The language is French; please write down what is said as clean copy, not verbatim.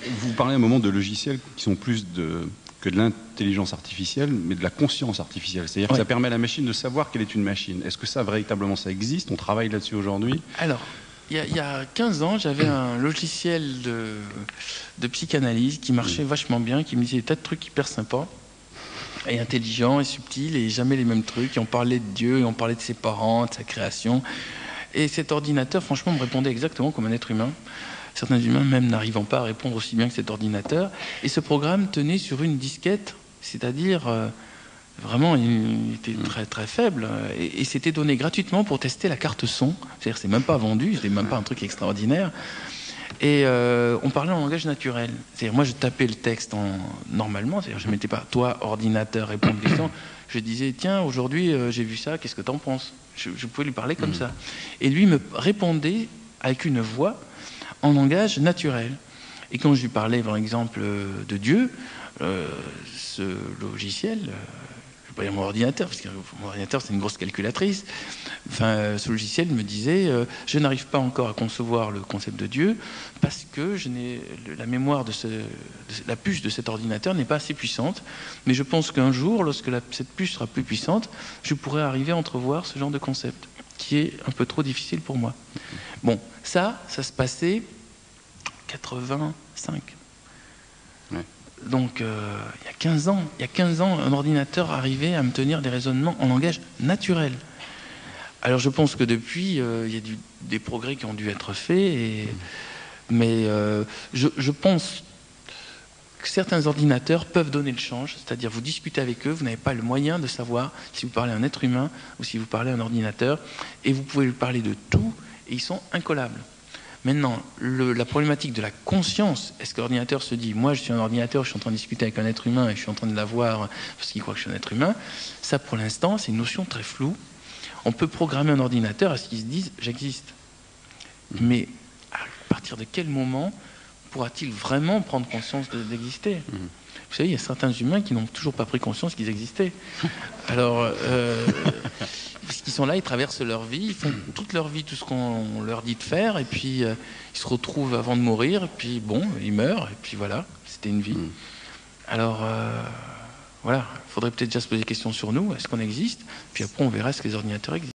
Vous parlez à un moment de logiciels qui sont plus que de l'intelligence artificielle, mais de la conscience artificielle. C'est-à-dire que ça permet à la machine de savoir qu'elle est une machine. Est-ce que ça, véritablement, ça existe? On travaille là-dessus aujourd'hui? Alors, il y a 15 ans, j'avais un logiciel de psychanalyse qui marchait vachement bien, qui me disait des tas de trucs hyper sympas, et intelligents, et subtils, et jamais les mêmes trucs. Et on parlait de Dieu, et on parlait de ses parents, de sa création. Et cet ordinateur, franchement, me répondait exactement comme un être humain. Certains humains même n'arrivant pas à répondre aussi bien que cet ordinateur. Et ce programme tenait sur une disquette, c'est-à-dire vraiment il était très très faible. Et c'était donné gratuitement pour tester la carte son. C'est-à-dire c'est même pas vendu, c'était même pas un truc extraordinaire. Et on parlait en langage naturel. C'est-à-dire moi je tapais le texte normalement, c'est-à-dire je ne mettais pas toi ordinateur répondre aux questions. Je disais tiens aujourd'hui j'ai vu ça, qu'est-ce que t'en penses? Je pouvais lui parler comme ça. Et lui me répondait avec une voix en langage naturel. Et quand je lui parlais, par exemple, de Dieu, ce logiciel, je ne vais pas dire mon ordinateur, parce que mon ordinateur, c'est une grosse calculatrice, enfin, ce logiciel me disait je n'arrive pas encore à concevoir le concept de Dieu, parce que la mémoire de la puce de cet ordinateur n'est pas assez puissante, mais je pense qu'un jour, lorsque cette puce sera plus puissante, je pourrai arriver à entrevoir ce genre de concept, qui est un peu trop difficile pour moi. Bon, ça se passait 85. Ouais. Donc, il y a 15 ans. Il y a 15 ans, un ordinateur arrivait à me tenir des raisonnements en langage naturel. Alors, je pense que depuis, il y a des progrès qui ont dû être faits. Mais je pense que certains ordinateurs peuvent donner le change. C'est-à-dire, vous discutez avec eux, vous n'avez pas le moyen de savoir si vous parlez à un être humain ou si vous parlez à un ordinateur. Et vous pouvez lui parler de tout, et ils sont incollables. Maintenant, la problématique de la conscience, est-ce que l'ordinateur se dit, moi je suis un ordinateur, je suis en train de discuter avec un être humain et je suis en train de l'avoir parce qu'il croit que je suis un être humain, ça pour l'instant c'est une notion très floue. On peut programmer un ordinateur à ce qu'il se dise, j'existe. Mais à partir de quel moment pourra-t-il vraiment prendre conscience d'exister? Vous savez, il y a certains humains qui n'ont toujours pas pris conscience qu'ils existaient. Alors, parce qu'ils sont là, ils traversent leur vie, ils font toute leur vie tout ce qu'on leur dit de faire, et puis ils se retrouvent avant de mourir, et puis bon, ils meurent, et puis voilà, c'était une vie. Alors, voilà, il faudrait peut-être déjà se poser des questions sur nous, est-ce qu'on existe? Puis après, on verra est-ce que les ordinateurs existent.